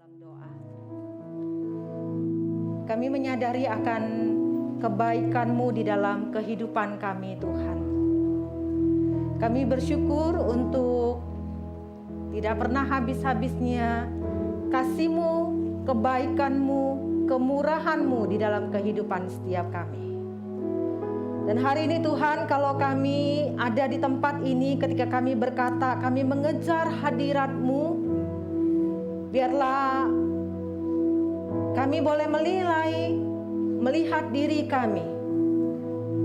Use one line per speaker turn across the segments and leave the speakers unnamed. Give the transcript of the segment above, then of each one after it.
dalam doa. Kami menyadari akan kebaikan-Mu di dalam kehidupan kami, Tuhan. Kami bersyukur untuk tidak pernah habis-habisnya kasih-Mu, kebaikan-Mu, kemurahan-Mu di dalam kehidupan setiap kami. Dan hari ini Tuhan, kalau kami ada di tempat ini ketika kami berkata kami mengejar hadirat-Mu, biarlah kami boleh menilai, melihat diri kami.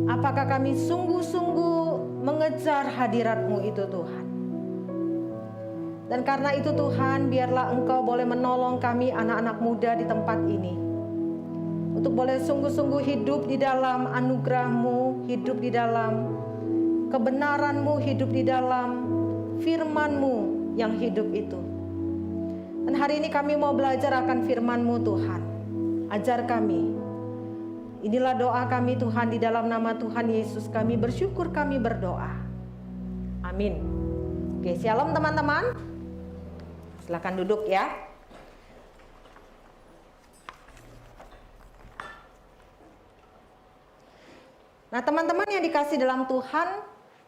Apakah kami sungguh-sungguh mengejar hadirat-Mu itu Tuhan. Dan karena itu Tuhan, biarlah Engkau boleh menolong kami anak-anak muda di tempat ini. Untuk boleh sungguh-sungguh hidup di dalam anugerah-Mu, hidup di dalam kebenaran-Mu, hidup di dalam firman-Mu yang hidup itu. Dan hari ini kami mau belajar akan firman-Mu Tuhan. Ajar kami. Inilah doa kami Tuhan, di dalam nama Tuhan Yesus kami bersyukur, kami berdoa. Amin. Oke, shalom teman-teman. Silakan duduk ya. Nah teman-teman yang dikasih dalam Tuhan,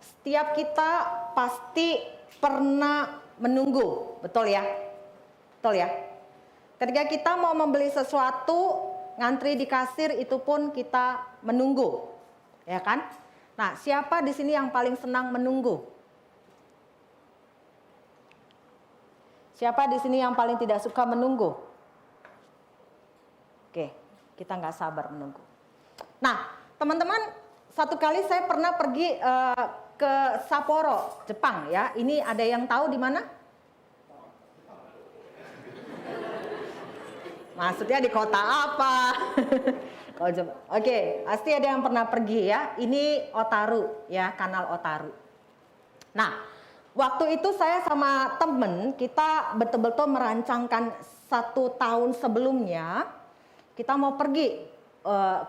setiap kita pasti pernah menunggu, betul ya? Betul ya? Ketika kita mau membeli sesuatu, ngantri di kasir itu pun kita menunggu, ya kan? Nah siapa di sini yang paling senang menunggu? Siapa di sini yang paling tidak suka menunggu? Oke, kita nggak sabar menunggu. Nah teman-teman, satu kali saya pernah pergi ke Sapporo, Jepang ya. Ini ada yang tahu di mana? Maksudnya di kota apa? Oke, pasti ada yang pernah pergi ya. Ini Otaru ya, Kanal Otaru. Nah, waktu itu saya sama temen, kita betul-betul merancangkan 1 tahun sebelumnya. Kita mau pergi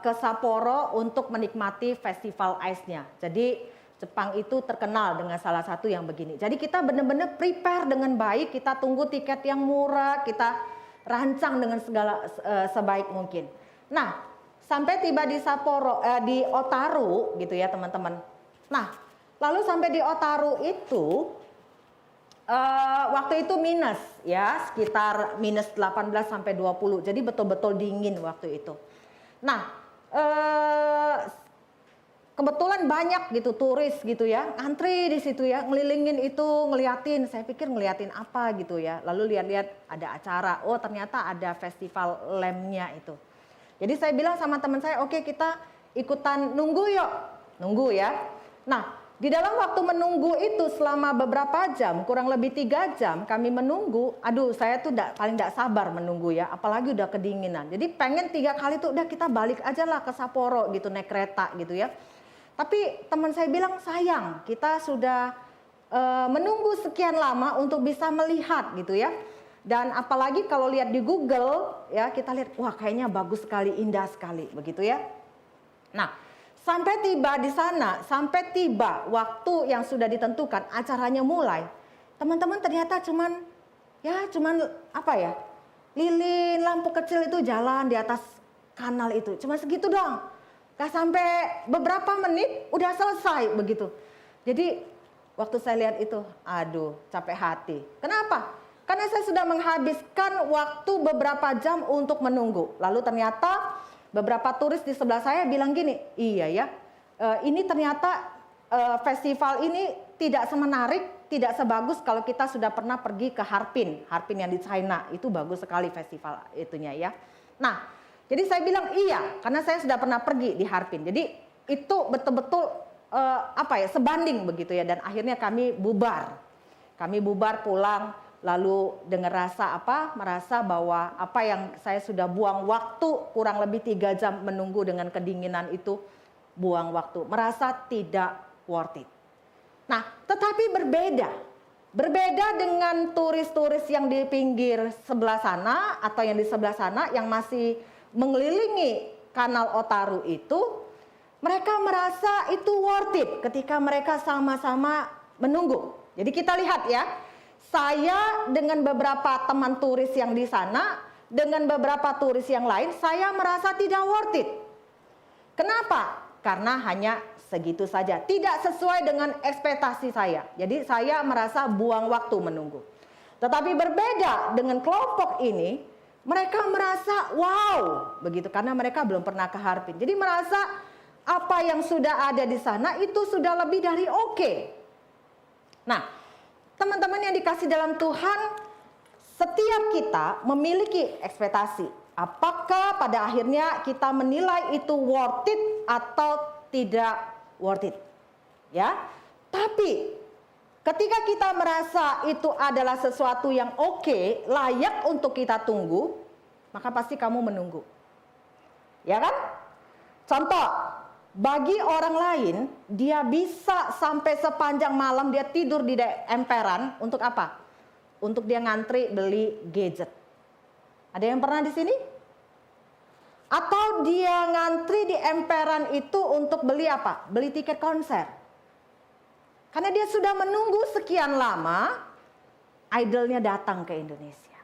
ke Sapporo untuk menikmati festival ice-nya. Jadi Jepang itu terkenal dengan salah satu yang begini. Jadi kita benar-benar prepare dengan baik, kita tunggu tiket yang murah, kita rancang dengan segala sebaik mungkin. Nah, sampai tiba di Sapporo, di Otaru gitu ya teman-teman. Nah, lalu sampai di Otaru itu waktu itu minus ya, sekitar minus 18 sampai 20. Jadi betul-betul dingin waktu itu. Nah, kebetulan banyak gitu turis gitu ya, antri di situ ya, ngelilingin itu, ngeliatin. Saya pikir ngeliatin apa gitu ya. Lalu lihat-lihat ada acara. Oh, ternyata ada festival lamp-nya itu. Jadi saya bilang sama teman saya, oke kita ikutan nunggu yuk, nunggu ya. Nah, di dalam waktu menunggu itu selama beberapa jam, kurang lebih 3 jam kami menunggu. Aduh, saya tuh paling tidak sabar menunggu ya, apalagi udah kedinginan. Jadi pengen 3 kali tuh udah kita balik aja lah ke Sapporo gitu, naik kereta gitu ya. Tapi teman saya bilang sayang, kita sudah menunggu sekian lama untuk bisa melihat gitu ya. Dan apalagi kalau lihat di Google ya, kita lihat wah kayaknya bagus sekali, indah sekali begitu ya. Nah, sampai tiba di sana, sampai tiba waktu yang sudah ditentukan, acaranya mulai. Teman-teman ternyata cuman apa ya? Lilin lampu kecil itu jalan di atas kanal itu. Cuma segitu doang. Gak sampai beberapa menit udah selesai begitu. Jadi waktu saya lihat itu, aduh capek hati. Kenapa? Karena saya sudah menghabiskan waktu beberapa jam untuk menunggu. Lalu ternyata beberapa turis di sebelah saya bilang gini, iya ya, ini ternyata festival ini tidak semenarik, tidak sebagus kalau kita sudah pernah pergi ke Harbin yang di China, itu bagus sekali festival itunya ya. Nah, jadi saya bilang iya, karena saya sudah pernah pergi di Harbin, jadi itu betul-betul sebanding begitu ya, dan akhirnya kami bubar pulang. Lalu dengan merasa bahwa apa yang saya sudah buang waktu kurang lebih 3 jam menunggu dengan kedinginan itu, buang waktu, merasa tidak worth it. Nah, tetapi berbeda dengan turis-turis yang di pinggir sebelah sana atau yang di sebelah sana yang masih mengelilingi Kanal Otaru itu, mereka merasa itu worth it ketika mereka sama-sama menunggu. Jadi kita lihat ya, saya dengan beberapa teman turis yang di sana, dengan beberapa turis yang lain, saya merasa tidak worth it. Kenapa? Karena hanya segitu saja, tidak sesuai dengan ekspektasi saya. Jadi saya merasa buang waktu menunggu. Tetapi berbeda dengan kelompok ini, mereka merasa wow, begitu, karena mereka belum pernah ke Harpin. Jadi merasa apa yang sudah ada di sana itu sudah lebih dari oke. Nah, teman-teman yang dikasih dalam Tuhan, setiap kita memiliki ekspektasi. Apakah pada akhirnya kita menilai itu worth it atau tidak worth it? Ya. Tapi ketika kita merasa itu adalah sesuatu yang oke, layak untuk kita tunggu, maka pasti kamu menunggu. Ya kan? Contoh, bagi orang lain, dia bisa sampai sepanjang malam dia tidur di emperan untuk apa? Untuk dia ngantri beli gadget. Ada yang pernah di sini? Atau dia ngantri di emperan itu untuk beli apa? Beli tiket konser. Karena dia sudah menunggu sekian lama, idolnya datang ke Indonesia.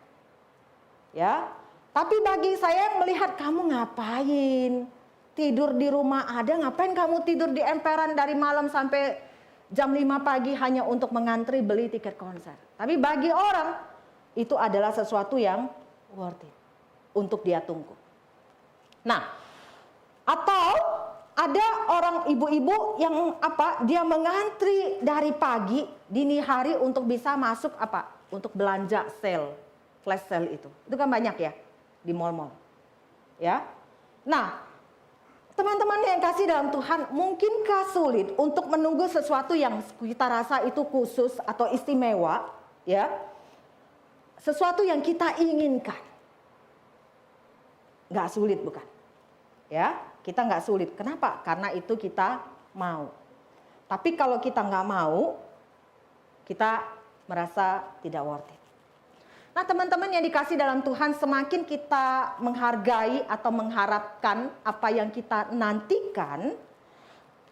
Ya, tapi bagi saya yang melihat, kamu ngapain? Tidur di rumah ada, ngapain kamu tidur di emperan dari malam sampai jam 5 pagi hanya untuk mengantri beli tiket konser? Tapi bagi orang, itu adalah sesuatu yang worth it untuk dia tunggu. Nah, atau ada orang ibu-ibu yang apa? Dia mengantri dari pagi dini hari untuk bisa masuk apa? Untuk belanja sale, flash sale itu. Itu kan banyak ya di mall-mall. Ya. Nah, teman-teman yang kasih dalam Tuhan, mungkinkah sulit untuk menunggu sesuatu yang kita rasa itu khusus atau istimewa, ya? Sesuatu yang kita inginkan. Nggak sulit bukan? Ya, kita nggak sulit. Kenapa? Karena itu kita mau. Tapi kalau kita nggak mau, kita merasa tidak worth it. Nah, teman-teman yang dikasih dalam Tuhan, semakin kita menghargai atau mengharapkan apa yang kita nantikan,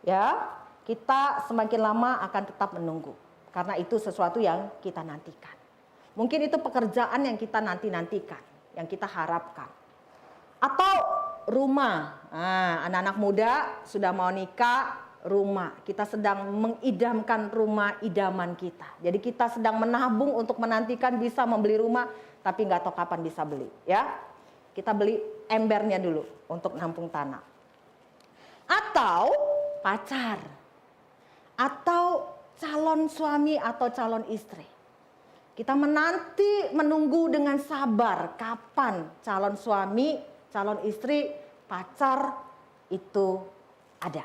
ya, kita semakin lama akan tetap menunggu. Karena itu sesuatu yang kita nantikan. Mungkin itu pekerjaan yang kita nanti-nantikan, yang kita harapkan. Atau rumah, anak-anak muda sudah mau nikah, rumah. Kita sedang mengidamkan rumah idaman kita. Jadi kita sedang menabung untuk menantikan bisa membeli rumah, tapi nggak tahu kapan bisa beli. Ya, kita beli embernya dulu untuk nampung tanah. Atau pacar, atau calon suami atau calon istri. Kita menunggu dengan sabar kapan calon suami, calon istri, pacar itu ada.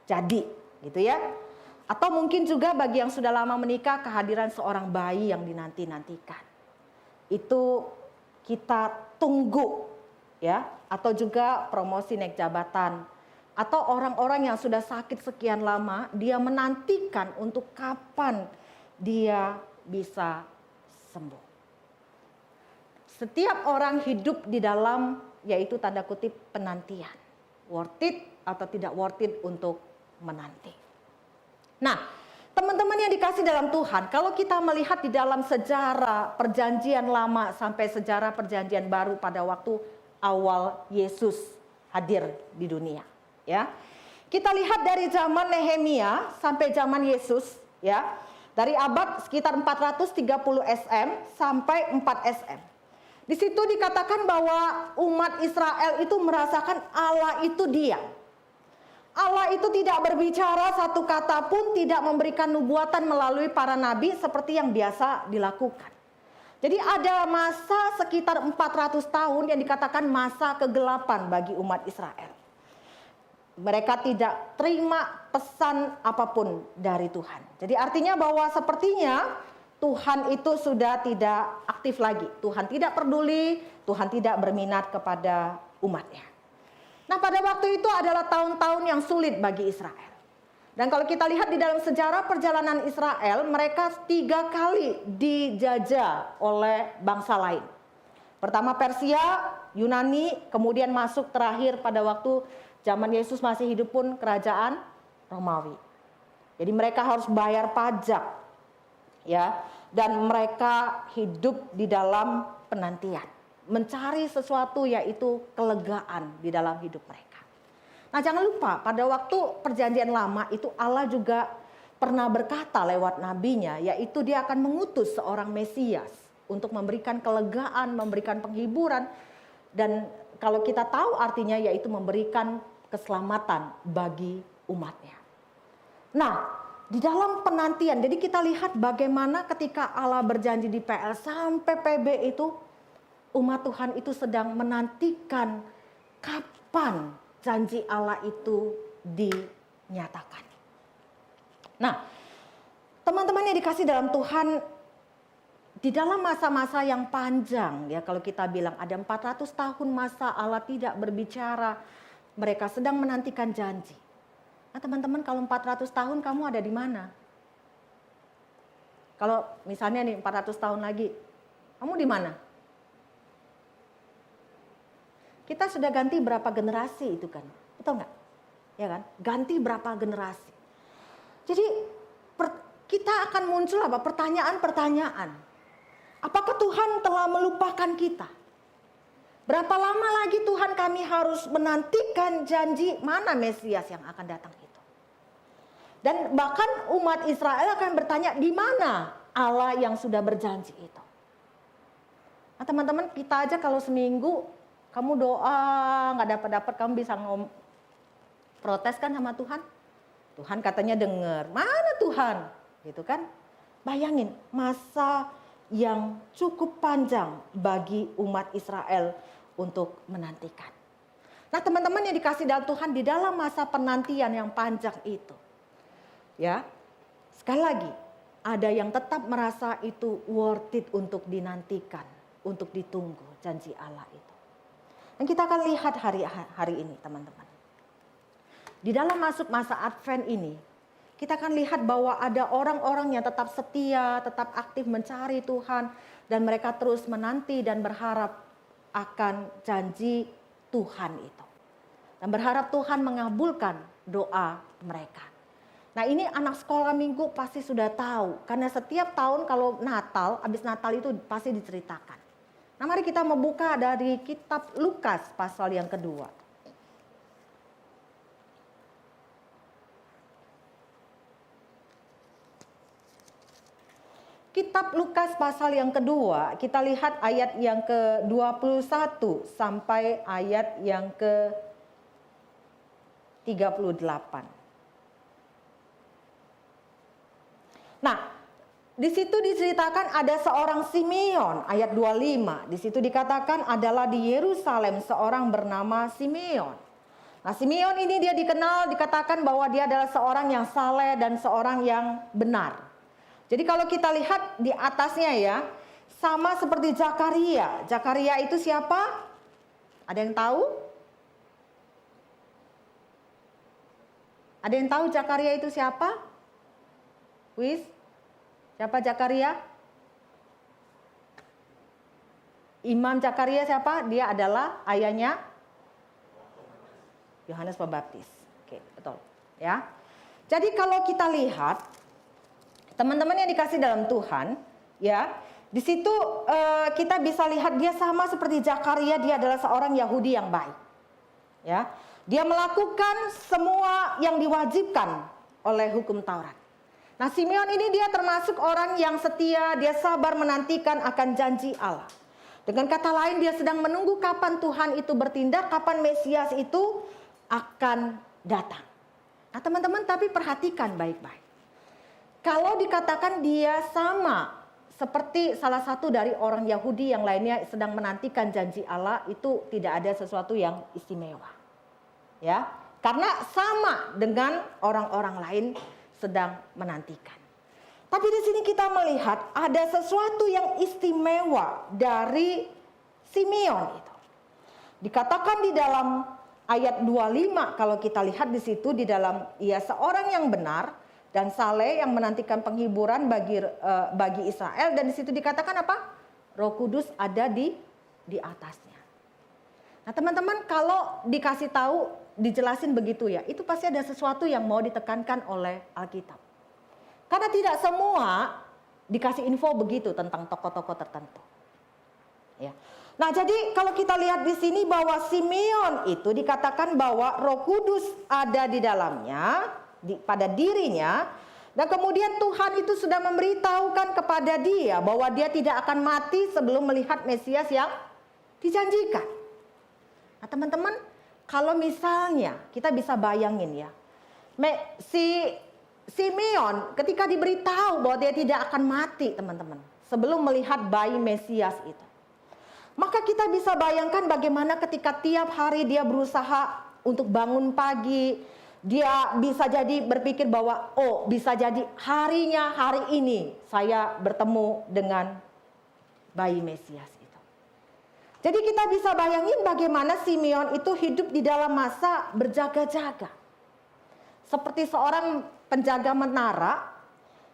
Jadi, gitu ya. Atau mungkin juga bagi yang sudah lama menikah, kehadiran seorang bayi yang dinanti-nantikan. Itu kita tunggu, ya. Atau juga promosi naik jabatan. Atau orang-orang yang sudah sakit sekian lama, dia menantikan untuk kapan dia bisa sembuh. Setiap orang hidup di dalam, yaitu tanda kutip penantian. Worth it atau tidak worth it untuk menanti. Nah, teman-teman yang dikasih dalam Tuhan, kalau kita melihat di dalam sejarah perjanjian lama sampai sejarah perjanjian baru pada waktu awal Yesus hadir di dunia, ya. Kita lihat dari zaman Nehemia sampai zaman Yesus, ya. Dari abad sekitar 430 SM sampai 4 SM. Di situ dikatakan bahwa umat Israel itu merasakan Allah itu diam. Allah itu tidak berbicara satu kata pun, tidak memberikan nubuatan melalui para nabi seperti yang biasa dilakukan. Jadi ada masa sekitar 400 tahun yang dikatakan masa kegelapan bagi umat Israel. Mereka tidak terima pesan apapun dari Tuhan. Jadi artinya bahwa sepertinya Tuhan itu sudah tidak aktif lagi. Tuhan tidak peduli, Tuhan tidak berminat kepada umatnya. Nah, pada waktu itu adalah tahun-tahun yang sulit bagi Israel. Dan kalau kita lihat di dalam sejarah perjalanan Israel, mereka 3 kali dijajah oleh bangsa lain. Pertama Persia, Yunani, kemudian masuk terakhir pada waktu zaman Yesus masih hidup pun kerajaan Romawi. Jadi mereka harus bayar pajak. Ya, dan mereka hidup di dalam penantian, mencari sesuatu yaitu kelegaan di dalam hidup mereka. Nah, jangan lupa pada waktu perjanjian lama itu Allah juga pernah berkata lewat nabinya, yaitu dia akan mengutus seorang Mesias untuk memberikan kelegaan, memberikan penghiburan, dan kalau kita tahu artinya yaitu memberikan keselamatan bagi umatnya. Nah, di dalam penantian, jadi kita lihat bagaimana ketika Allah berjanji di PL sampai PB itu, umat Tuhan itu sedang menantikan kapan janji Allah itu dinyatakan. Nah, teman-teman yang dikasih dalam Tuhan, di dalam masa-masa yang panjang, ya kalau kita bilang ada 400 tahun masa Allah tidak berbicara, mereka sedang menantikan janji. Nah teman-teman, kalau 400 tahun kamu ada di mana? Kalau misalnya nih 400 tahun lagi, kamu di mana? Kita sudah ganti berapa generasi itu kan, betul nggak? Ya kan, ganti berapa generasi. Jadi kita akan muncul apa? Pertanyaan-pertanyaan. Apakah Tuhan telah melupakan kita? Berapa lama lagi Tuhan kami harus menantikan janji mana Mesias yang akan datang itu? Dan bahkan umat Israel akan bertanya, di mana Allah yang sudah berjanji itu? Nah teman-teman, kita aja kalau seminggu kamu doa nggak dapat, kamu bisa protes kan sama Tuhan? Tuhan katanya dengar, mana Tuhan? Gitu kan? Bayangin masa yang cukup panjang bagi umat Israel untuk menantikan. Nah teman-teman yang dikasih dalam Tuhan, di dalam masa penantian yang panjang itu, ya sekali lagi ada yang tetap merasa itu worth it untuk dinantikan, untuk ditunggu janji Allah itu. Dan kita akan lihat hari ini teman-teman. Di dalam masuk masa Advent ini, kita akan lihat bahwa ada orang-orang yang tetap setia, tetap aktif mencari Tuhan, dan mereka terus menanti dan berharap akan janji Tuhan itu. Dan berharap Tuhan mengabulkan doa mereka. Nah ini anak sekolah minggu pasti sudah tahu, karena setiap tahun kalau Natal, habis Natal itu pasti diceritakan. Nah mari kita membuka dari kitab Lukas pasal yang kedua. Kitab Lukas pasal yang kedua, kita lihat ayat yang ke-21 sampai ayat yang ke-38. Nah, di situ diceritakan ada seorang Simeon, ayat 25. Di situ dikatakan adalah di Yerusalem seorang bernama Simeon. Nah, Simeon ini dia dikenal, dikatakan bahwa dia adalah seorang yang saleh dan seorang yang benar. Jadi kalau kita lihat di atasnya ya, sama seperti Zakaria. Zakaria itu siapa? Ada yang tahu? Ada yang tahu Zakaria itu siapa? Wis? Siapa Zakaria? Imam Zakaria siapa? Dia adalah ayahnya Yohanes Pembaptis. Oke, betul. Ya. Jadi kalau kita lihat teman-teman yang dikasih dalam Tuhan, ya, di situ kita bisa lihat dia sama seperti Zakaria, dia adalah seorang Yahudi yang baik. Ya, dia melakukan semua yang diwajibkan oleh hukum Taurat. Nah, Simeon ini dia termasuk orang yang setia, dia sabar menantikan akan janji Allah. Dengan kata lain, dia sedang menunggu kapan Tuhan itu bertindak, kapan Mesias itu akan datang. Nah, teman-teman, tapi perhatikan baik-baik. Kalau dikatakan dia sama seperti salah satu dari orang Yahudi yang lainnya sedang menantikan janji Allah, itu tidak ada sesuatu yang istimewa. Ya, karena sama dengan orang-orang lain sedang menantikan. Tapi di sini kita melihat ada sesuatu yang istimewa dari Simeon itu. Dikatakan di dalam ayat 25 kalau kita lihat di situ di dalam ia seorang yang benar dan saleh yang menantikan penghiburan bagi Israel, dan di situ dikatakan apa? Roh Kudus ada di atasnya. Nah, teman-teman, kalau dikasih tahu, dijelasin begitu ya, itu pasti ada sesuatu yang mau ditekankan oleh Alkitab. Karena tidak semua dikasih info begitu tentang tokoh-tokoh tertentu. Ya. Nah, jadi kalau kita lihat di sini bahwa Simeon itu dikatakan bahwa Roh Kudus ada di dalamnya, pada dirinya, dan kemudian Tuhan itu sudah memberitahukan kepada dia bahwa dia tidak akan mati sebelum melihat Mesias yang dijanjikan. Nah, teman-teman, kalau misalnya kita bisa bayangin ya, si Simeon ketika diberitahu bahwa dia tidak akan mati, teman-teman, sebelum melihat bayi Mesias itu. Maka kita bisa bayangkan bagaimana ketika tiap hari dia berusaha untuk bangun pagi, dia bisa jadi berpikir bahwa bisa jadi harinya hari ini saya bertemu dengan bayi Mesias itu. Jadi kita bisa bayangin bagaimana Simeon itu hidup di dalam masa berjaga-jaga. Seperti seorang penjaga menara,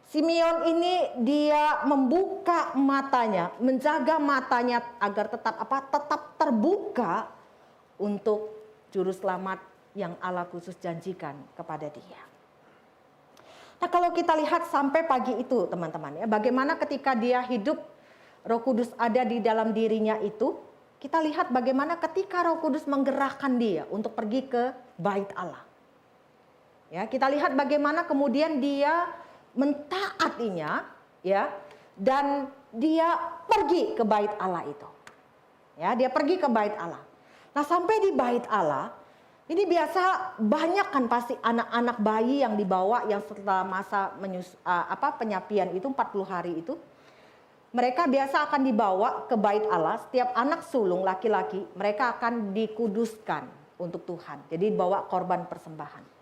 Simeon ini dia membuka matanya, menjaga matanya agar tetap terbuka untuk juru selamat yang Allah khusus janjikan kepada dia. Nah, kalau kita lihat sampai pagi itu, teman-teman ya, bagaimana ketika dia hidup, Roh Kudus ada di dalam dirinya itu, kita lihat bagaimana ketika Roh Kudus menggerakkan dia untuk pergi ke Bait Allah. Ya, kita lihat bagaimana kemudian dia mentaatinya, ya, dan dia pergi ke Bait Allah itu. Ya, dia pergi ke Bait Allah. Nah, sampai di Bait Allah, ini biasa banyak kan pasti anak-anak bayi yang dibawa yang setelah masa penyapian itu 40 hari itu. Mereka biasa akan dibawa ke Bait Allah, setiap anak sulung laki-laki mereka akan dikuduskan untuk Tuhan. Jadi bawa korban persembahan.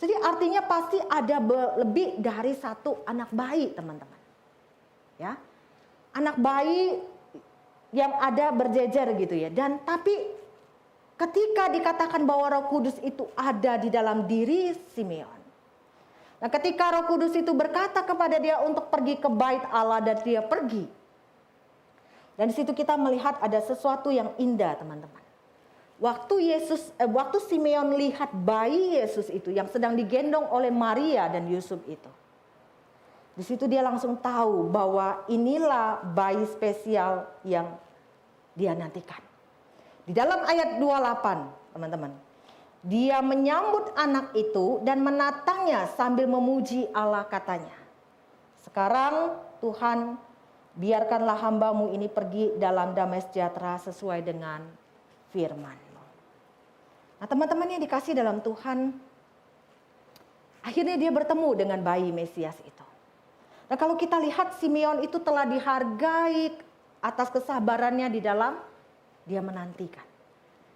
Jadi artinya pasti ada lebih dari satu anak bayi, teman-teman. Ya. Anak bayi yang ada berjejer gitu ya. Dan tapi ketika dikatakan bahwa Roh Kudus itu ada di dalam diri Simeon. Nah, ketika Roh Kudus itu berkata kepada dia untuk pergi ke Bait Allah dan dia pergi. Dan di situ kita melihat ada sesuatu yang indah, teman-teman. Waktu Simeon lihat bayi Yesus itu yang sedang digendong oleh Maria dan Yusuf itu. Di situ dia langsung tahu bahwa inilah bayi spesial yang dia nantikan. Di dalam ayat 28, teman-teman. Dia menyambut anak itu dan menatangnya sambil memuji Allah, katanya. Sekarang Tuhan, biarkanlah hamba-Mu ini pergi dalam damai sejahtera sesuai dengan firman-Mu. Nah, teman-teman yang dikasih dalam Tuhan, akhirnya dia bertemu dengan bayi Mesias itu. Nah, kalau kita lihat Simeon itu telah dihargai atas kesabarannya di dalam dia menantikan.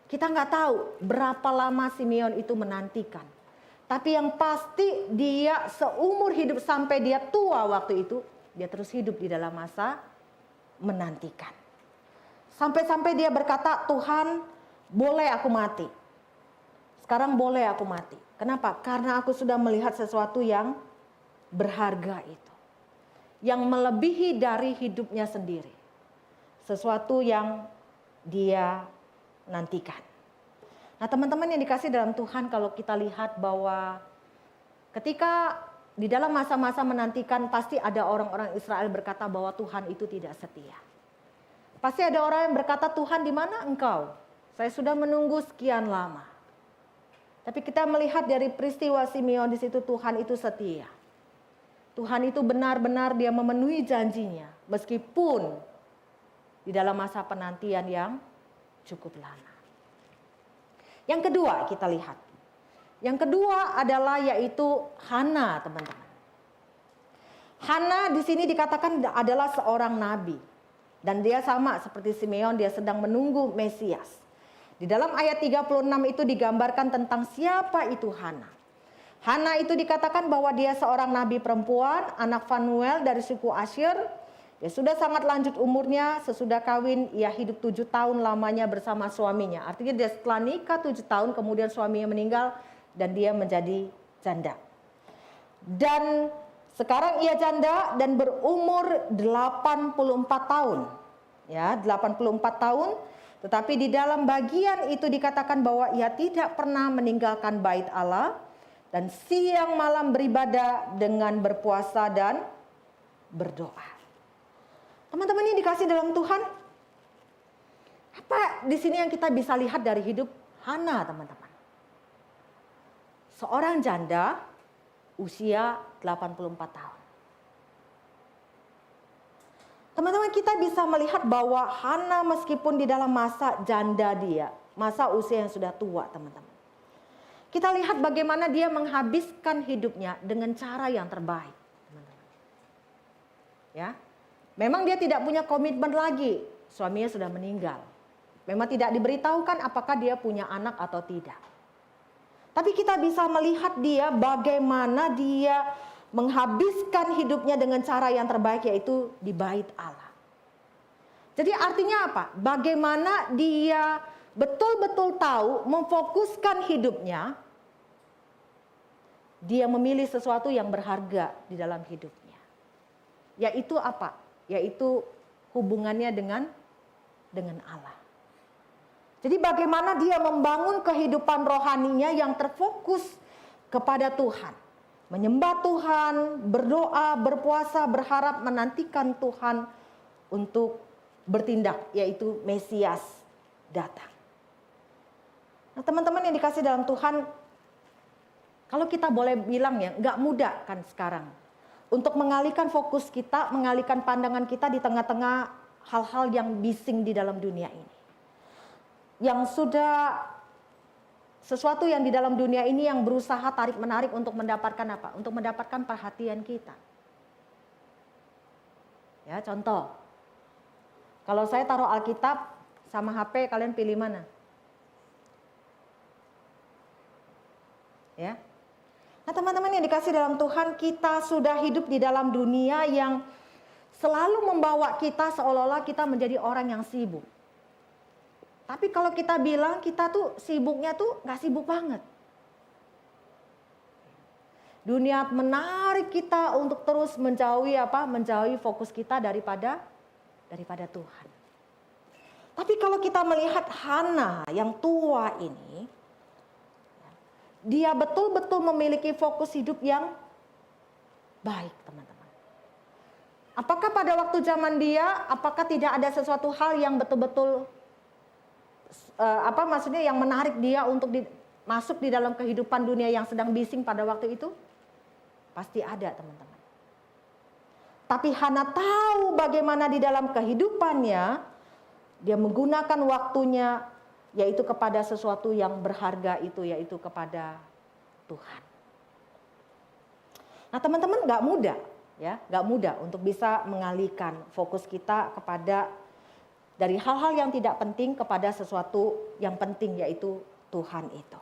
Kita nggak tahu berapa lama Simeon itu menantikan. Tapi yang pasti dia seumur hidup sampai dia tua waktu itu, dia terus hidup di dalam masa menantikan. Sampai-sampai dia berkata, Tuhan, boleh aku mati. Sekarang boleh aku mati. Kenapa? Karena aku sudah melihat sesuatu yang berharga itu. Yang melebihi dari hidupnya sendiri. Sesuatu yang dia nantikan. Nah, teman-teman yang dikasih dalam Tuhan, kalau kita lihat bahwa ketika di dalam masa-masa menantikan, pasti ada orang-orang Israel berkata bahwa Tuhan itu tidak setia. Pasti ada orang yang berkata, Tuhan, di mana Engkau? Saya sudah menunggu sekian lama. Tapi kita melihat dari peristiwa Simeon di situ, Tuhan itu setia. Tuhan itu benar-benar dia memenuhi janjinya, meskipun di dalam masa penantian yang cukup lama. Yang kedua kita lihat. Yang kedua adalah yaitu Hana, teman-teman. Hana di sini dikatakan adalah seorang nabi. Dan dia sama seperti Simeon, dia sedang menunggu Mesias. Di dalam ayat 36 itu digambarkan tentang siapa itu Hana. Hana itu dikatakan bahwa dia seorang nabi perempuan, anak Fanuel dari suku Asyir. Dia sudah sangat lanjut umurnya, sesudah kawin ia hidup 7 tahun lamanya bersama suaminya. Artinya dia setelah nikah 7 tahun kemudian suaminya meninggal dan dia menjadi janda. Dan sekarang ia janda dan berumur 84 tahun. Ya, 84 tahun. Tetapi di dalam bagian itu dikatakan bahwa ia tidak pernah meninggalkan bait Allah dan siang malam beribadah dengan berpuasa dan berdoa. Teman-teman yang dikasih dalam Tuhan, apa di sini yang kita bisa lihat dari hidup Hana, teman-teman? Seorang janda usia 84 tahun. Teman-teman, kita bisa melihat bahwa Hana meskipun di dalam masa janda dia, masa usia yang sudah tua, teman-teman. Kita lihat bagaimana dia menghabiskan hidupnya dengan cara yang terbaik, teman-teman. Ya, memang dia tidak punya komitmen lagi, suaminya sudah meninggal. Memang tidak diberitahukan apakah dia punya anak atau tidak. Tapi kita bisa melihat dia bagaimana dia menghabiskan hidupnya dengan cara yang terbaik, yaitu di bait Allah. Jadi artinya apa? Bagaimana dia betul-betul tahu memfokuskan hidupnya, dia memilih sesuatu yang berharga di dalam hidupnya. Yaitu apa? Yaitu hubungannya dengan Allah. Jadi bagaimana dia membangun kehidupan rohaninya yang terfokus kepada Tuhan. Menyembah Tuhan, berdoa, berpuasa, berharap menantikan Tuhan untuk bertindak, yaitu Mesias datang. Nah, teman-teman yang dikasih dalam Tuhan, kalau kita boleh bilang ya, nggak mudah kan sekarang untuk mengalihkan fokus kita, mengalihkan pandangan kita di tengah-tengah hal-hal yang bising di dalam dunia ini. Yang sudah sesuatu yang di dalam dunia ini yang berusaha tarik-menarik untuk mendapatkan apa? Untuk mendapatkan perhatian kita. Ya, contoh. Kalau saya taruh Alkitab sama HP, kalian pilih mana? Ya. Nah, teman-teman yang dikasih dalam Tuhan, kita sudah hidup di dalam dunia yang selalu membawa kita seolah-olah kita menjadi orang yang sibuk. Tapi kalau kita bilang kita tuh sibuknya tuh nggak sibuk banget. Dunia menarik kita untuk terus menjauhi menjauhi fokus kita daripada Tuhan. Tapi kalau kita melihat Hana yang tua ini, dia betul-betul memiliki fokus hidup yang baik, teman-teman. Apakah pada waktu zaman dia, apakah tidak ada sesuatu hal yang betul-betul yang menarik dia untuk masuk di dalam kehidupan dunia yang sedang bising pada waktu itu? Pasti ada, teman-teman. Tapi Hana tahu bagaimana di dalam kehidupannya dia menggunakan waktunya yaitu kepada sesuatu yang berharga itu, yaitu kepada Tuhan. Nah, teman-teman, nggak mudah ya, nggak mudah untuk bisa mengalihkan fokus kita kepada dari hal-hal yang tidak penting kepada sesuatu yang penting, yaitu Tuhan itu.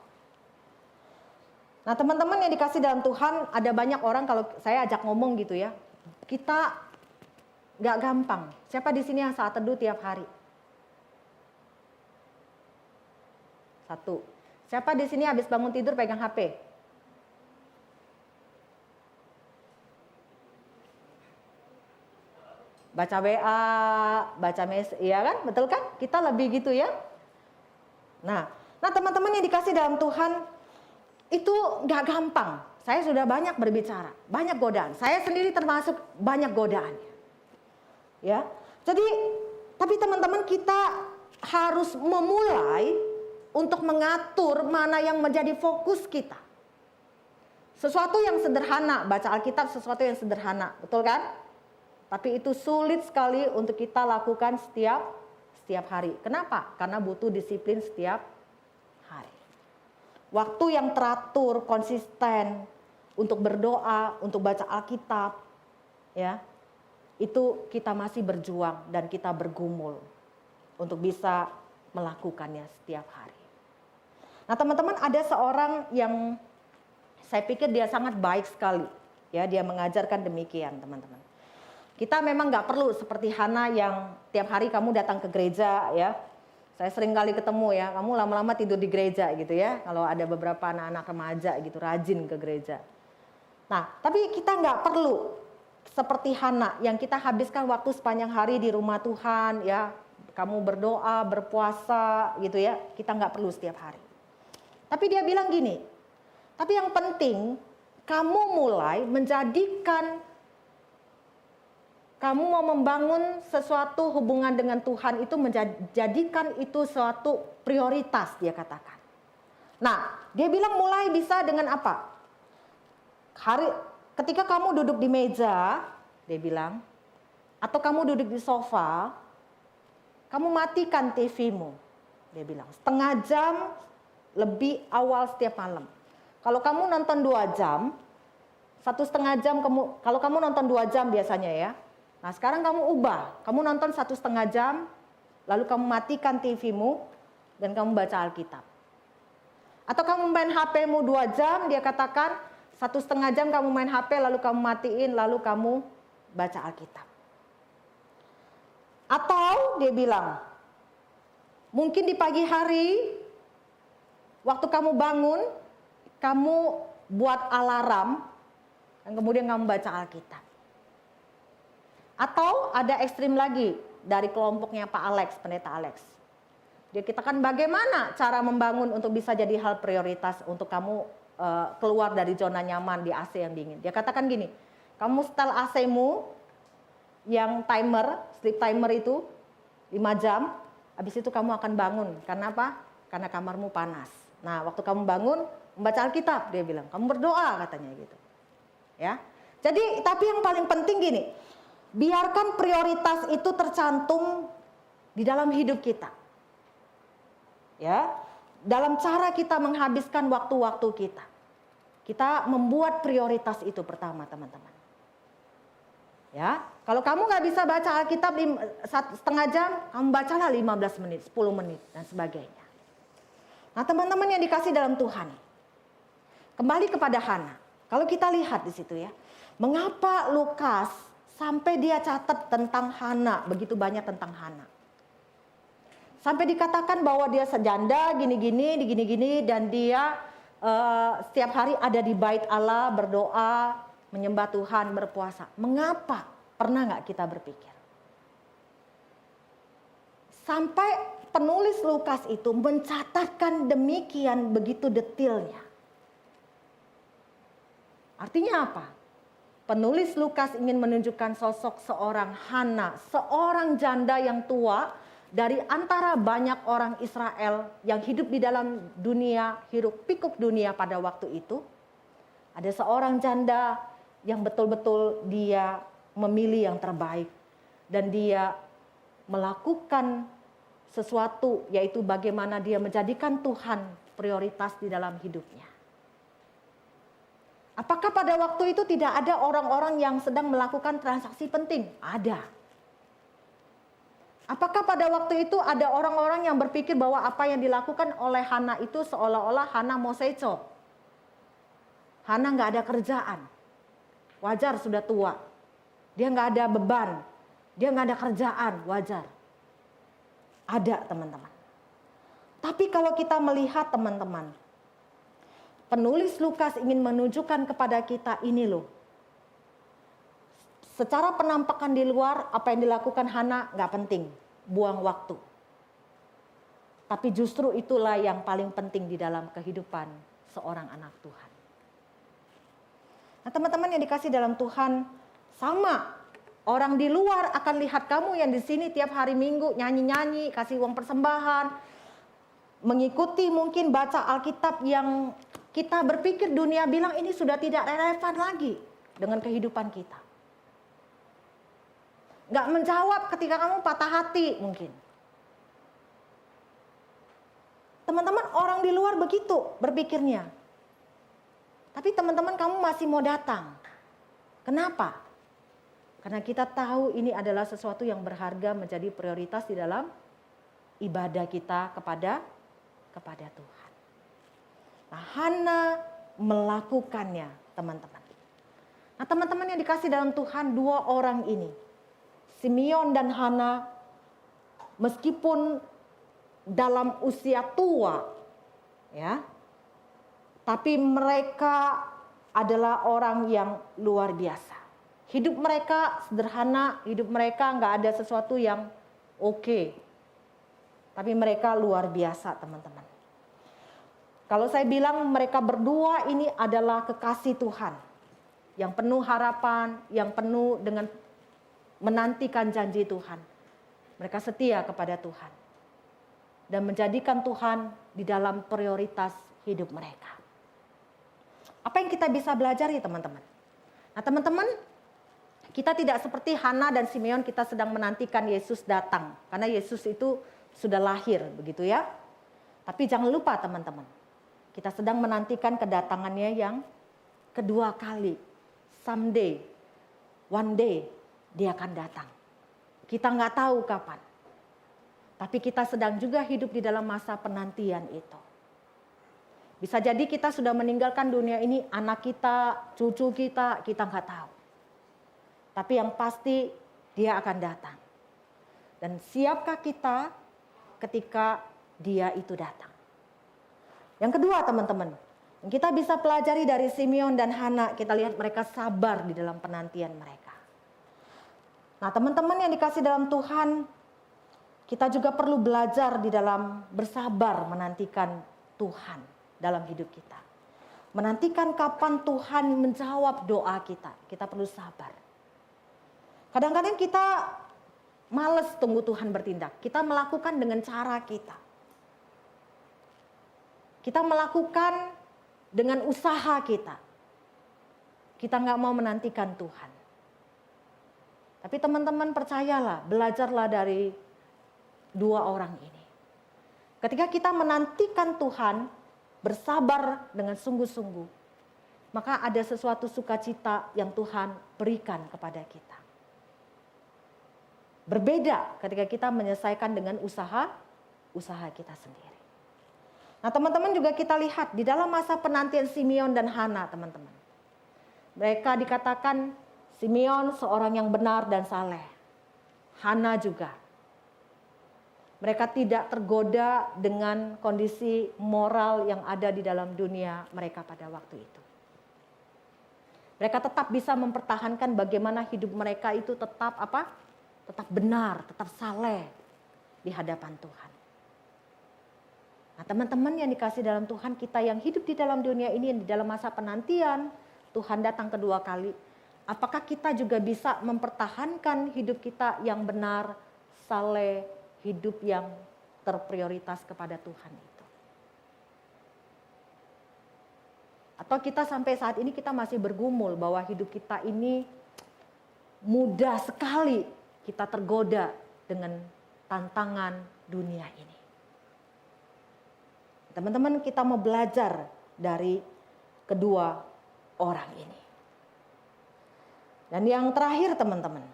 Nah, teman-teman yang dikasih dalam Tuhan, ada banyak orang kalau saya ajak ngomong gitu ya, kita nggak gampang. Siapa di sini yang saat teduh tiap hari? Satu. Siapa di sini habis bangun tidur pegang HP? Baca WA, baca message, ya kan? Betul kan? Kita lebih gitu ya. Nah teman-teman yang dikasih dalam Tuhan, itu nggak gampang. Saya sudah banyak berbicara, banyak godaan. Saya sendiri termasuk banyak godaan. Ya, jadi tapi teman-teman, kita harus memulai untuk mengatur mana yang menjadi fokus kita. Sesuatu yang sederhana, baca Alkitab sesuatu yang sederhana, betul kan? Tapi itu sulit sekali untuk kita lakukan setiap hari. Kenapa? Karena butuh disiplin setiap hari. Waktu yang teratur, konsisten untuk berdoa, untuk baca Alkitab, ya, itu kita masih berjuang dan kita bergumul untuk bisa melakukannya setiap hari. Nah, teman-teman, ada seorang yang saya pikir dia sangat baik sekali, ya, dia mengajarkan demikian, teman-teman. Kita memang nggak perlu seperti Hana yang tiap hari kamu datang ke gereja, ya. Saya sering kali ketemu ya, kamu lama-lama tidur di gereja gitu ya. Kalau ada beberapa anak-anak remaja gitu rajin ke gereja. Nah, tapi kita nggak perlu seperti Hana yang kita habiskan waktu sepanjang hari di rumah Tuhan, ya. Kamu berdoa, berpuasa gitu ya. Kita nggak perlu setiap hari. Tapi dia bilang gini, tapi yang penting kamu mulai menjadikan kamu mau membangun sesuatu hubungan dengan Tuhan itu menjadikan itu suatu prioritas, dia katakan. Nah, dia bilang mulai bisa dengan apa? Ketika kamu duduk di meja, dia bilang, atau kamu duduk di sofa, kamu matikan TV-mu. Dia bilang, setengah jam lebih awal setiap malam. Kalau kamu nonton 2 jam, 1,5 jam, kalau kamu nonton 2 jam biasanya ya. Nah sekarang kamu ubah, kamu nonton 1,5 jam, lalu kamu matikan TV-mu, dan kamu baca Alkitab. Atau kamu main HP-mu 2 jam, dia katakan 1,5 jam kamu main HP, lalu kamu matiin, lalu kamu baca Alkitab. Atau dia bilang, mungkin di pagi hari, waktu kamu bangun, kamu buat alarm, dan kemudian kamu baca Alkitab. Atau ada ekstrim lagi dari kelompoknya Pak Alex, Pendeta Alex. Dia katakan bagaimana cara membangun untuk bisa jadi hal prioritas untuk kamu keluar dari zona nyaman di AC yang dingin. Dia katakan gini, kamu setel AC-mu yang timer, sleep timer itu 5 jam, habis itu kamu akan bangun. Karena apa? Karena kamarmu panas. Nah, waktu kamu bangun, membaca Alkitab, dia bilang, kamu berdoa katanya gitu. Ya. Jadi, tapi yang paling penting gini, biarkan prioritas itu tercantum di dalam hidup kita. Ya. Dalam cara kita menghabiskan waktu-waktu kita. Kita membuat prioritas itu pertama, teman-teman. Ya, kalau kamu nggak bisa baca Alkitab 1,5 jam, kamu bacalah 15 menit, 10 menit, dan sebagainya. Nah, teman-teman yang dikasih dalam Tuhan, kembali kepada Hana. Kalau kita lihat di situ ya, mengapa Lukas sampai dia catat tentang Hana, begitu banyak tentang Hana. Sampai dikatakan bahwa dia sejanda, gini-gini, dan dia setiap hari ada di bait Allah, berdoa, menyembah Tuhan, berpuasa. Mengapa? Pernah nggak kita berpikir? Sampai penulis Lukas itu mencatatkan demikian begitu detailnya. Artinya apa? Penulis Lukas ingin menunjukkan sosok seorang Hana, seorang janda yang tua dari antara banyak orang Israel yang hidup di dalam dunia, hiruk pikuk dunia pada waktu itu. Ada seorang janda yang betul-betul dia memilih yang terbaik. Dan dia melakukan sesuatu, yaitu bagaimana dia menjadikan Tuhan prioritas di dalam hidupnya. Apakah pada waktu itu tidak ada orang-orang yang sedang melakukan transaksi penting? Ada. Apakah pada waktu itu ada orang-orang yang berpikir bahwa apa yang dilakukan oleh Hana itu seolah-olah Hana moseco? Hana nggak ada kerjaan. Wajar sudah tua. Dia nggak ada beban. Dia nggak ada kerjaan, wajar. Ada, teman-teman. Tapi kalau kita melihat, teman-teman, penulis Lukas ingin menunjukkan kepada kita ini loh. Secara penampakan di luar, apa yang dilakukan Hana nggak penting, buang waktu. Tapi justru itulah yang paling penting di dalam kehidupan seorang anak Tuhan. Nah, teman-teman yang dikasih dalam Tuhan, sama. Orang di luar akan lihat kamu yang di sini tiap hari Minggu nyanyi-nyanyi, kasih uang persembahan, mengikuti mungkin baca Alkitab yang kita berpikir dunia bilang ini sudah tidak relevan lagi dengan kehidupan kita. Nggak menjawab ketika kamu patah hati mungkin. Teman-teman, orang di luar begitu berpikirnya. Tapi teman-teman, kamu masih mau datang. Kenapa? Karena kita tahu ini adalah sesuatu yang berharga menjadi prioritas di dalam ibadah kita kepada Tuhan. Nah, Hana melakukannya, teman-teman. Nah, teman-teman yang dikasih dalam Tuhan, 2 orang ini, Simeon dan Hana, meskipun dalam usia tua, ya, tapi mereka adalah orang yang luar biasa. Hidup mereka sederhana, hidup mereka nggak ada sesuatu yang oke. Tapi mereka luar biasa, teman-teman. Kalau saya bilang mereka berdua ini adalah kekasih Tuhan. Yang penuh harapan, yang penuh dengan menantikan janji Tuhan. Mereka setia kepada Tuhan. Dan menjadikan Tuhan di dalam prioritas hidup mereka. Apa yang kita bisa belajar ya teman-teman? Nah teman-teman, kita tidak seperti Hana dan Simeon, kita sedang menantikan Yesus datang. Karena Yesus itu sudah lahir, begitu ya. Tapi jangan lupa teman-teman, kita sedang menantikan kedatangannya yang kedua kali. Someday, one day, dia akan datang. Kita nggak tahu kapan. Tapi kita sedang juga hidup di dalam masa penantian itu. Bisa jadi kita sudah meninggalkan dunia ini, anak kita, cucu kita nggak tahu. Tapi yang pasti dia akan datang. Dan siapkah kita ketika dia itu datang? Yang kedua teman-teman, yang kita bisa pelajari dari Simeon dan Hana, kita lihat mereka sabar di dalam penantian mereka. Nah teman-teman yang dikasih dalam Tuhan, kita juga perlu belajar di dalam bersabar menantikan Tuhan dalam hidup kita. Menantikan kapan Tuhan menjawab doa kita. Kita perlu sabar. Kadang-kadang kita males tunggu Tuhan bertindak. Kita melakukan dengan cara kita. Kita melakukan dengan usaha kita. Kita nggak mau menantikan Tuhan. Tapi teman-teman percayalah, belajarlah dari dua orang ini. Ketika kita menantikan Tuhan, bersabar dengan sungguh-sungguh, maka ada sesuatu sukacita yang Tuhan berikan kepada kita. Berbeda ketika kita menyelesaikan dengan usaha kita sendiri. Nah teman-teman juga kita lihat di dalam masa penantian Simeon dan Hana teman-teman. Mereka dikatakan Simeon seorang yang benar dan saleh. Hana juga. Mereka tidak tergoda dengan kondisi moral yang ada di dalam dunia mereka pada waktu itu. Mereka tetap bisa mempertahankan bagaimana hidup mereka itu tetap apa? Tetap benar, tetap saleh di hadapan Tuhan. Nah teman-teman yang dikasih dalam Tuhan, kita yang hidup di dalam dunia ini, di dalam masa penantian, Tuhan datang kedua kali. Apakah kita juga bisa mempertahankan hidup kita yang benar, saleh, hidup yang terprioritas kepada Tuhan itu? Atau kita sampai saat ini kita masih bergumul bahwa hidup kita ini mudah sekali kita tergoda dengan tantangan dunia ini. Teman-teman, kita mau belajar dari kedua orang ini. Dan yang terakhir teman-teman,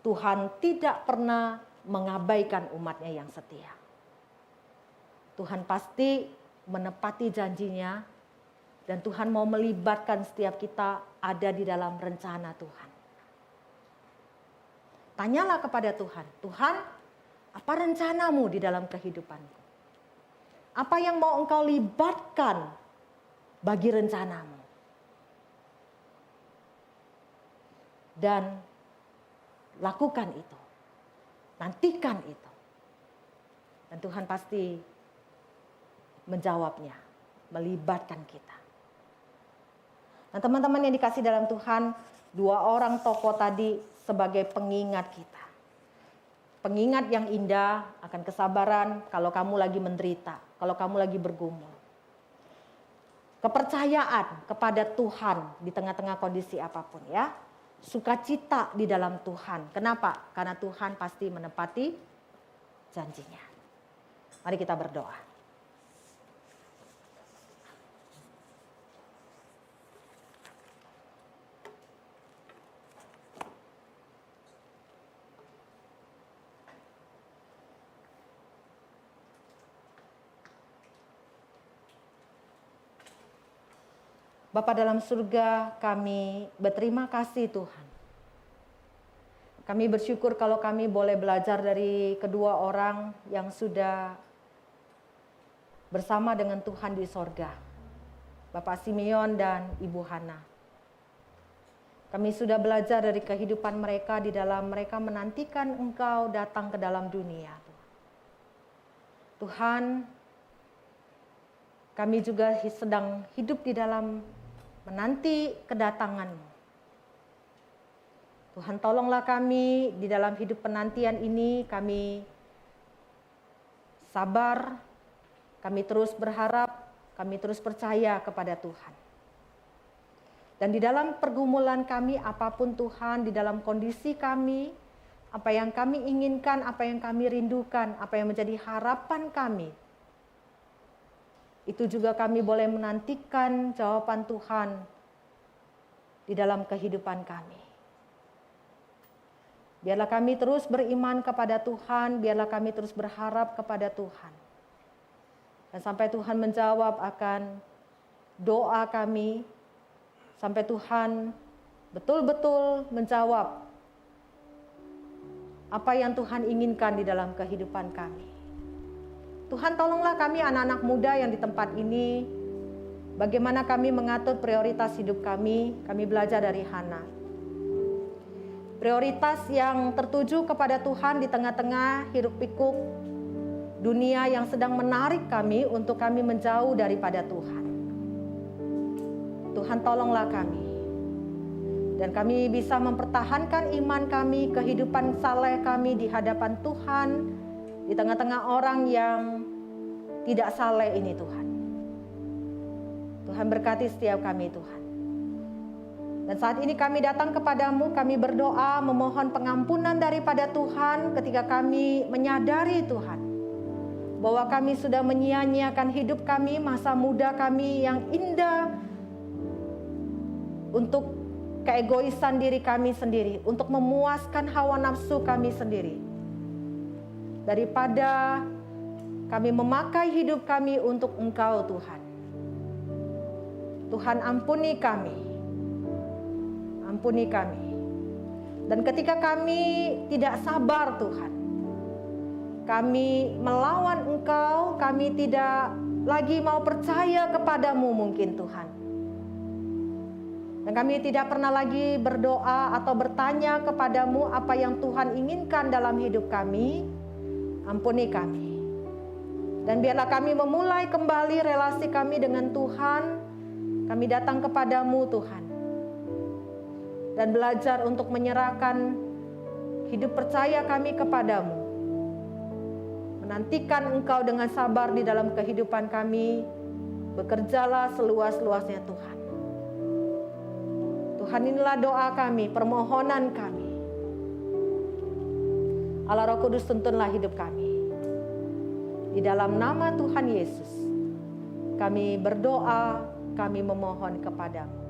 Tuhan tidak pernah mengabaikan umatnya yang setia. Tuhan pasti menepati janjinya dan Tuhan mau melibatkan setiap kita ada di dalam rencana Tuhan. Tanyalah kepada Tuhan, Tuhan, apa rencanamu di dalam kehidupanku? Apa yang mau engkau libatkan bagi rencanamu? Dan lakukan itu, nantikan itu. Dan Tuhan pasti menjawabnya, melibatkan kita. Nah teman-teman yang dikasih dalam Tuhan, dua orang tokoh tadi sebagai pengingat kita. Pengingat yang indah akan kesabaran kalau kamu lagi menderita, kalau kamu lagi bergumul. Kepercayaan kepada Tuhan di tengah-tengah kondisi apapun ya. Sukacita di dalam Tuhan. Kenapa? Karena Tuhan pasti menepati janjinya. Mari kita berdoa. Bapa dalam surga, kami berterima kasih Tuhan. Kami bersyukur kalau kami boleh belajar dari kedua orang yang sudah bersama dengan Tuhan di sorga. Bapak Simeon dan Ibu Hana. Kami sudah belajar dari kehidupan mereka di dalam mereka menantikan Engkau datang ke dalam dunia. Tuhan, kami juga sedang hidup di dalam menanti kedatangan-Mu. Tuhan tolonglah kami di dalam hidup penantian ini, kami sabar, kami terus berharap, kami terus percaya kepada Tuhan. Dan di dalam pergumulan kami, apapun Tuhan, di dalam kondisi kami, apa yang kami inginkan, apa yang kami rindukan, apa yang menjadi harapan kami, itu juga kami boleh menantikan jawaban Tuhan di dalam kehidupan kami. Biarlah kami terus beriman kepada Tuhan, biarlah kami terus berharap kepada Tuhan. Dan sampai Tuhan menjawab akan doa kami, sampai Tuhan betul-betul menjawab apa yang Tuhan inginkan di dalam kehidupan kami. Tuhan tolonglah kami anak-anak muda yang di tempat ini, bagaimana kami mengatur prioritas hidup kami belajar dari Hana. Prioritas yang tertuju kepada Tuhan di tengah-tengah hiruk pikuk dunia yang sedang menarik kami untuk kami menjauh daripada Tuhan. Tuhan tolonglah kami. Dan kami bisa mempertahankan iman kami, kehidupan saleh kami di hadapan Tuhan, di tengah-tengah orang yang tidak saleh ini Tuhan. Tuhan berkati setiap kami Tuhan. Dan saat ini kami datang kepadamu, kami berdoa memohon pengampunan daripada Tuhan ketika kami menyadari Tuhan, bahwa kami sudah menyia-nyiakan hidup kami, masa muda kami yang indah untuk keegoisan diri kami sendiri, untuk memuaskan hawa nafsu kami sendiri. Daripada kami memakai hidup kami untuk Engkau Tuhan. Tuhan ampuni kami. Ampuni kami. Dan ketika kami tidak sabar Tuhan, kami melawan Engkau, kami tidak lagi mau percaya kepadamu mungkin Tuhan. Dan kami tidak pernah lagi berdoa atau bertanya kepadamu apa yang Tuhan inginkan dalam hidup kami. Ampuni kami. Dan biarlah kami memulai kembali relasi kami dengan Tuhan. Kami datang kepadamu Tuhan. Dan belajar untuk menyerahkan hidup percaya kami kepadamu. Menantikan Engkau dengan sabar di dalam kehidupan kami. Bekerjalah seluas-luasnya Tuhan. Tuhan, inilah doa kami, permohonan kami. Allah Roh Kudus, tuntunlah hidup kami. Di dalam nama Tuhan Yesus, kami berdoa, kami memohon kepadamu.